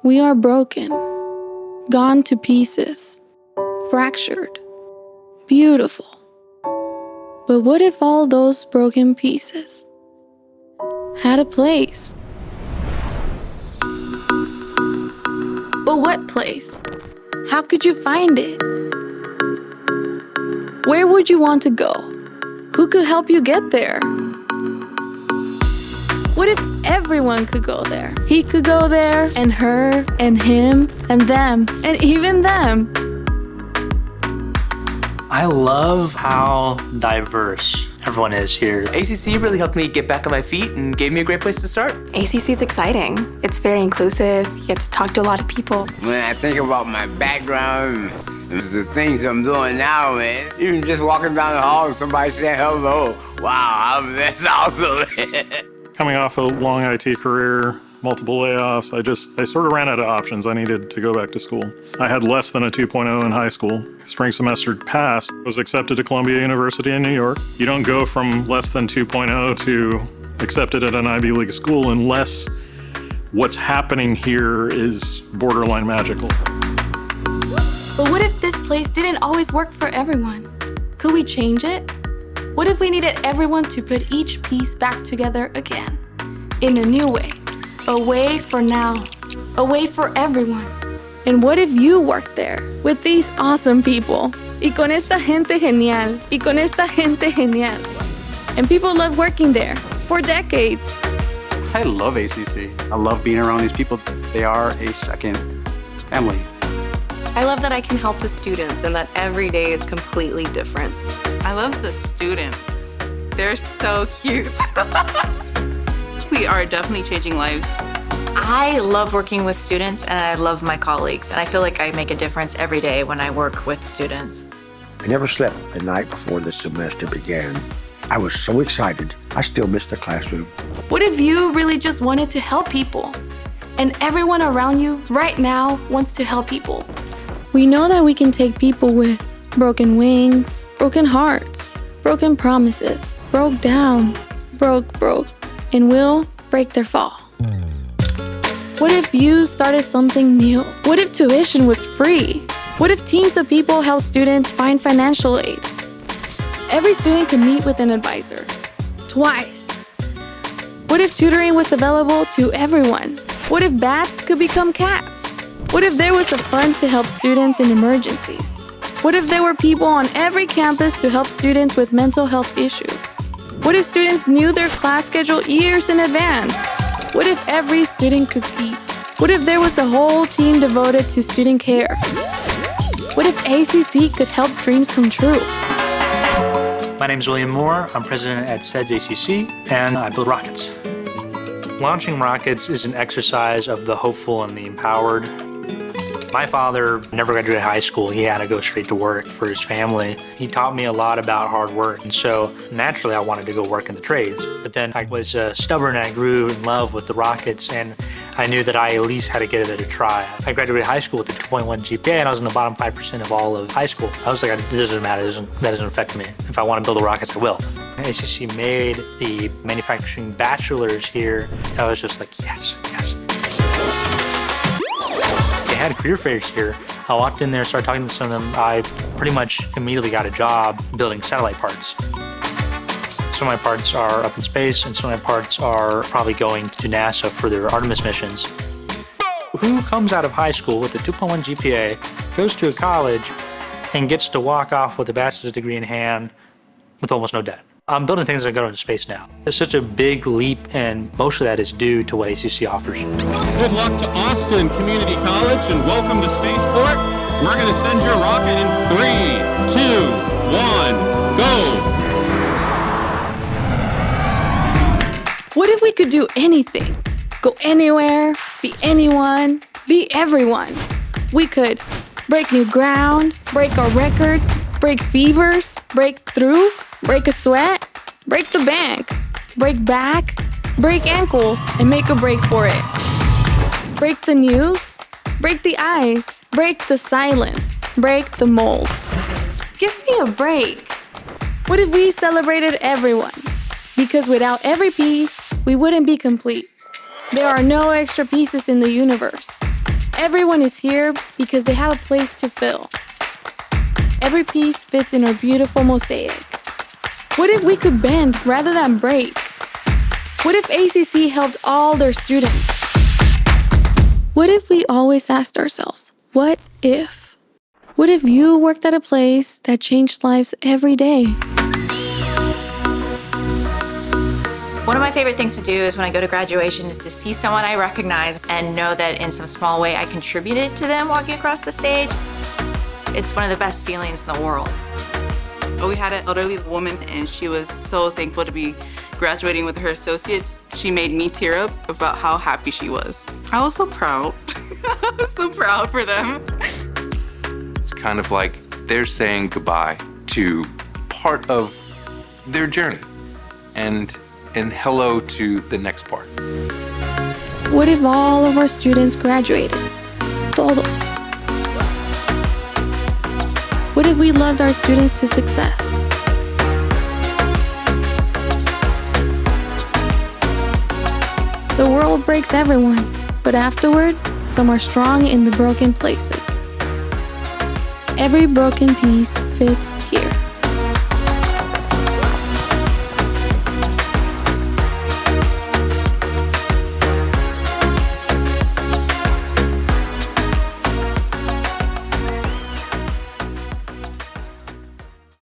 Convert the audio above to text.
We are broken, gone to pieces, fractured, beautiful. But what if all those broken pieces had a place? But what place? How could you find it? Where would you want to go? Who could help you get there? What if everyone could go there? He could go there, and her, and him, and them, and even them. I love how diverse everyone is here. ACC really helped me get back on my feet and gave me a great place to start. ACC is exciting. It's very inclusive. You get to talk to a lot of people. When I think about my background, and the things I'm doing now, man, even just walking down the hall and somebody saying hello, wow, that's awesome. Coming off a long IT career, multiple layoffs, I sort of ran out of options. I needed to go back to school. I had less than a 2.0 in high school. Spring semester passed, was accepted to Columbia University in New York. You don't go from less than 2.0 to accepted at an Ivy League school unless what's happening here is borderline magical. But what if this place didn't always work for everyone? Could we change it? What if we needed everyone to put each piece back together again? In a new way. A way for now. A way for everyone. And what if you worked there with these awesome people? Y con esta gente genial. Y con esta gente genial. And people love working there for decades. I love ACC. I love being around these people. They are a second family. I love that I can help the students and that every day is completely different. I love the students. They're so cute. We are definitely changing lives. I love working with students and I love my colleagues. And I feel like I make a difference every day when I work with students. I never slept the night before the semester began. I was so excited, I still miss the classroom. What if you really just wanted to help people? And everyone around you right now wants to help people. We know that we can take people with broken wings, broken hearts, broken promises, broke down, broke, and we'll break their fall. What if you started something new? What if tuition was free? What if teams of people help students find financial aid? Every student could meet with an advisor, twice. What if tutoring was available to everyone? What if bats could become cats? What if there was a fund to help students in emergencies? What if there were people on every campus to help students with mental health issues? What if students knew their class schedule years in advance? What if every student could eat? What if there was a whole team devoted to student care? What if ACC could help dreams come true? My name is William Moore. I'm president at SEDS ACC, and I build rockets. Launching rockets is an exercise of the hopeful and the empowered. My father never graduated high school. He had to go straight to work for his family. He taught me a lot about hard work, and so naturally I wanted to go work in the trades. But then I was stubborn and I grew in love with the rockets, and I knew that I at least had to give it a try. I graduated high school with a 2.1 GPA, and I was in the bottom 5% of all of high school. I was like, it doesn't matter, that doesn't affect me. If I want to build the rockets, I will. ACC made the manufacturing bachelor's here. I was just like, yes. They had career fairs here. I walked in there, started talking to some of them. I pretty much immediately got a job building satellite parts. Some of my parts are up in space, and some of my parts are probably going to NASA for their Artemis missions. Who comes out of high school with a 2.1 GPA, goes to a college, and gets to walk off with a bachelor's degree in hand with almost no debt? I'm building things that go into space now. It's such a big leap, and most of that is due to what ACC offers. Good luck to Austin Community College, and welcome to Spaceport. We're going to send your rocket in 3, 2, 1, go! What if we could do anything? Go anywhere, be anyone, be everyone. We could break new ground, break our records, break fevers, break through, break a sweat, break the bank, break back, break ankles, and make a break for it. Break the news, break the ice, break the silence, break the mold. Give me a break. What if we celebrated everyone? Because without every piece, we wouldn't be complete. There are no extra pieces in the universe. Everyone is here because they have a place to fill. Every piece fits in our beautiful mosaic. What if we could bend rather than break? What if ACC helped all their students? What if we always asked ourselves, what if? What if you worked at a place that changed lives every day? One of my favorite things to do is when I go to graduation is to see someone I recognize and know that in some small way I contributed to them walking across the stage. It's one of the best feelings in the world. We had an elderly woman and she was so thankful to be graduating with her associates. She made me tear up about how happy she was. I was so proud. I was so proud for them. It's kind of like they're saying goodbye to part of their journey and hello to the next part. What if all of our students graduated? Todos. What if we loved our students to success? The world breaks everyone, but afterward, some are strong in the broken places. Every broken piece fits here.